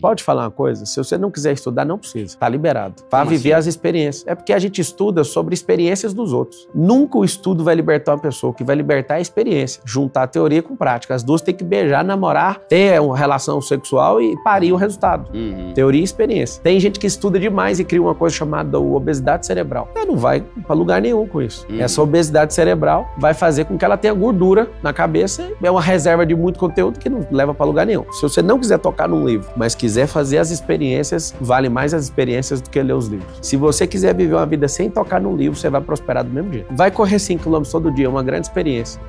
pode falar uma coisa? Se você não quiser estudar, não precisa. Tá liberado. Para viver as experiências. É porque a gente estuda sobre experiências dos outros. Nunca o estudo vai libertar uma pessoa. O que vai libertar é a experiência. Juntar teoria com prática. As duas têm que beijar, namorar, ter uma relação sexual e parir o resultado. Teoria e experiência. Tem gente que estuda demais e cria uma coisa chamada obesidade cerebral. Ela não vai para lugar nenhum com isso. Essa obesidade cerebral vai fazer com que ela tenha gordura na cabeça. É uma reserva de muito conteúdo que não leva para lugar nenhum. Se você não quiser tocar num livro, mas quiser fazer as experiências, vale mais as experiências do que ler os livros. Se você quiser viver uma vida sem tocar num livro, você vai prosperar do mesmo jeito. Vai correr 5 km todo dia, é uma grande experiência.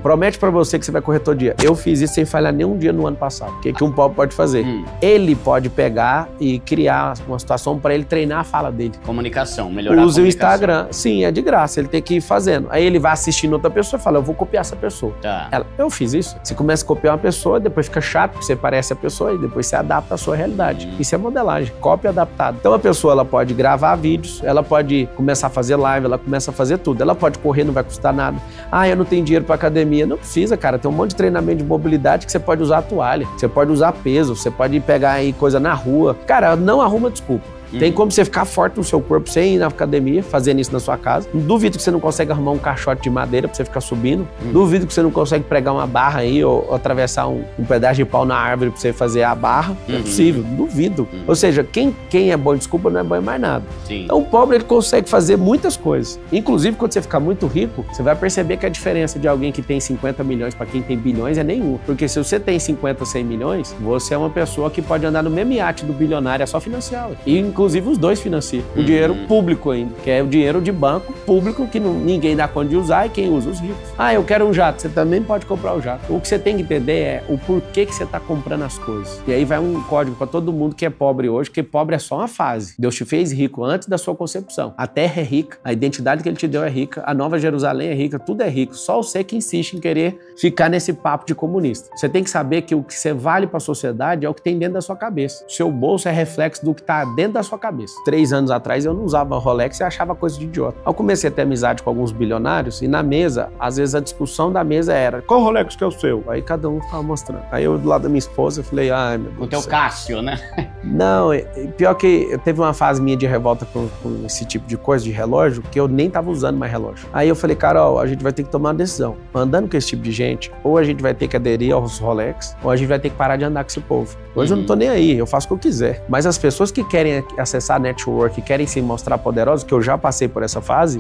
Promete pra você que você vai correr todo dia. Eu fiz isso sem falhar nenhum dia no ano passado. O que um pobre pode fazer? Ele pode pegar e criar uma situação pra ele treinar a fala dele. Comunicação, melhorar a Use comunicação. o Instagram. Sim, é de graça. Ele tem que ir fazendo. Aí ele vai assistindo outra pessoa e fala, eu vou copiar essa pessoa. Tá. Eu fiz isso. Você começa a copiar uma pessoa, depois fica chato, porque você parece a pessoa e depois você adapta a sua realidade. Isso é modelagem, cópia adaptada. Então a pessoa, ela pode gravar vídeos, ela pode começar a fazer live, ela começa a fazer tudo. Ela pode correr, não vai custar nada. Ah, eu não tenho dinheiro pra academia. Não precisa, cara. Tem um monte de treinamento de mobilidade que você pode usar a toalha, você pode usar peso, você pode pegar aí coisa na rua. Cara, não arruma desculpa. Tem como você ficar forte no seu corpo sem ir na academia, fazendo isso na sua casa. Duvido que você não consegue arrumar um caixote de madeira pra você ficar subindo. Duvido que você não consegue pregar uma barra aí ou atravessar um pedaço de pau na árvore pra você fazer a barra. É possível, duvido. Ou seja, quem é bom em desculpa não é bom em mais nada. Então o pobre, ele consegue fazer muitas coisas. Inclusive, quando você ficar muito rico, você vai perceber que a diferença de alguém que tem 50 milhões pra quem tem bilhões é nenhuma. Porque se você tem 50, 100 milhões, você é uma pessoa que pode andar no mesmo iate do bilionário, é só financiar. E inclusive os dois financiam. O dinheiro público ainda, que é o dinheiro de banco público que ninguém dá conta de usar e quem usa os ricos. Ah, eu quero um jato. Você também pode comprar o jato. O que você tem que entender é o porquê que você está comprando as coisas. E aí vai um código para todo mundo que é pobre hoje, que pobre é só uma fase. Deus te fez rico antes da sua concepção. A terra é rica, a identidade que ele te deu é rica, a Nova Jerusalém é rica, tudo é rico. Só você que insiste em querer ficar nesse papo de comunista. Você tem que saber que o que você vale para a sociedade é o que tem dentro da sua cabeça. O seu bolso é reflexo do que está dentro da sua cabeça. 3 anos atrás eu não usava Rolex e achava coisa de idiota. Eu comecei a ter amizade com alguns bilionários e na mesa, às vezes a discussão da mesa era qual Rolex que é o seu? Aí cada um ficava mostrando. Aí eu do lado da minha esposa eu falei, ai meu Deus. O teu Cássio, né? Não, pior que eu teve uma fase minha de revolta com esse tipo de coisa, de relógio, que eu nem tava usando mais relógio. Aí eu falei, Carol, a gente vai ter que tomar uma decisão. Andando com esse tipo de gente, ou a gente vai ter que aderir aos Rolex, ou a gente vai ter que parar de andar com esse povo. Hoje eu não tô nem aí, eu faço o que eu quiser. Mas as pessoas que querem acessar a network, que querem se mostrar poderosos, que eu já passei por essa fase,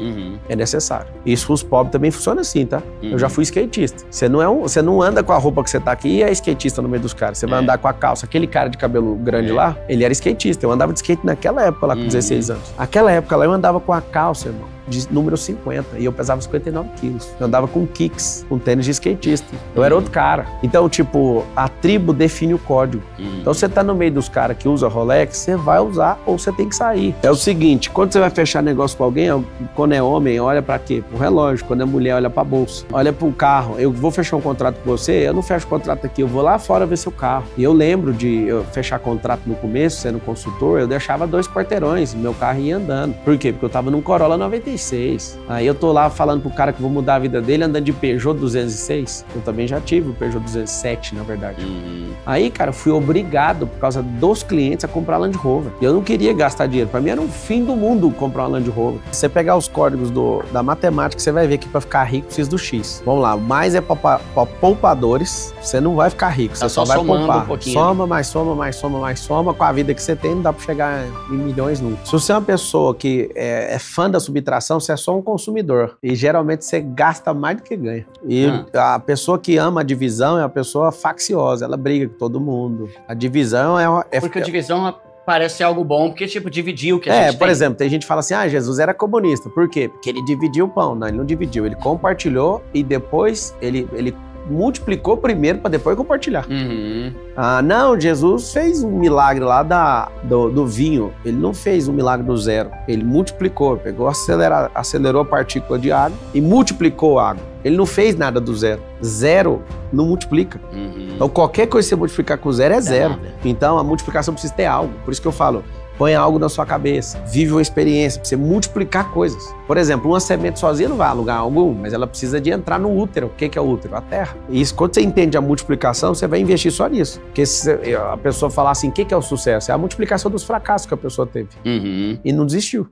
é necessário. Isso com os pobres também funciona assim, tá? Eu já fui skatista. Você não anda com a roupa que você tá aqui e é skatista no meio dos caras. Você vai andar com a calça. Aquele cara de cabelo grande lá, ele era skatista. Eu andava de skate naquela época lá com 16 anos. Aquela época lá eu andava com a calça, irmão, de número 50, e eu pesava 59 quilos. Eu andava com kicks, com tênis de skatista. Eu era outro cara. Então, tipo, a tribo define o código. Então, você tá no meio dos caras que usam Rolex, você vai usar ou você tem que sair. É o seguinte, quando você vai fechar negócio com alguém, quando é homem, olha pra quê? Pro relógio. Quando é mulher, olha pra bolsa. Olha pro carro. Eu vou fechar um contrato com você, eu não fecho contrato aqui, eu vou lá fora ver seu carro. E eu lembro de eu fechar contrato no começo, sendo consultor, eu deixava 2 quarteirões, meu carro ia andando. Por quê? Porque eu tava num Corolla 96. Aí eu tô lá falando pro cara que vou mudar a vida dele andando de Peugeot 206. Eu também já tive o Peugeot 207, na verdade. Aí, cara, fui obrigado, por causa dos clientes, a comprar Land Rover. E eu não queria gastar dinheiro. Pra mim era um fim do mundo comprar uma Land Rover. Se você pegar os códigos da matemática, você vai ver que pra ficar rico precisa do X. Vamos lá, mais é pra poupadores, você não vai ficar rico, você só vai poupar. Soma, mais soma, mais soma, mais soma. Com a vida que você tem, não dá pra chegar em milhões nunca. Se você é uma pessoa que é fã da subtração, você é só um consumidor. E geralmente você gasta mais do que ganha. E a pessoa que ama a divisão é uma pessoa facciosa, ela briga com todo mundo. A divisão Porque a divisão parece algo bom, porque, tipo, dividiu o que a gente tem. Por exemplo, tem gente que fala assim, Jesus era comunista. Por quê? Porque ele dividiu o pão. Não, ele não dividiu. Ele compartilhou e depois ele multiplicou primeiro para depois compartilhar. Não, Jesus fez um milagre lá do vinho. Ele não fez um milagre do zero. Ele multiplicou, pegou, acelerou a partícula de água e multiplicou a água. Ele não fez nada do zero. Zero não multiplica. Então qualquer coisa que você multiplicar com zero é zero. Então a multiplicação precisa ter algo. Por isso que eu falo, Põe algo na sua cabeça, vive uma experiência pra você multiplicar coisas. Por exemplo, uma semente sozinha não vai a lugar algum, mas ela precisa de entrar no útero. O que é o útero? A terra. E isso, quando você entende a multiplicação, você vai investir só nisso. Porque se a pessoa falar assim, o que é o sucesso? É a multiplicação dos fracassos que a pessoa teve. E não desistiu.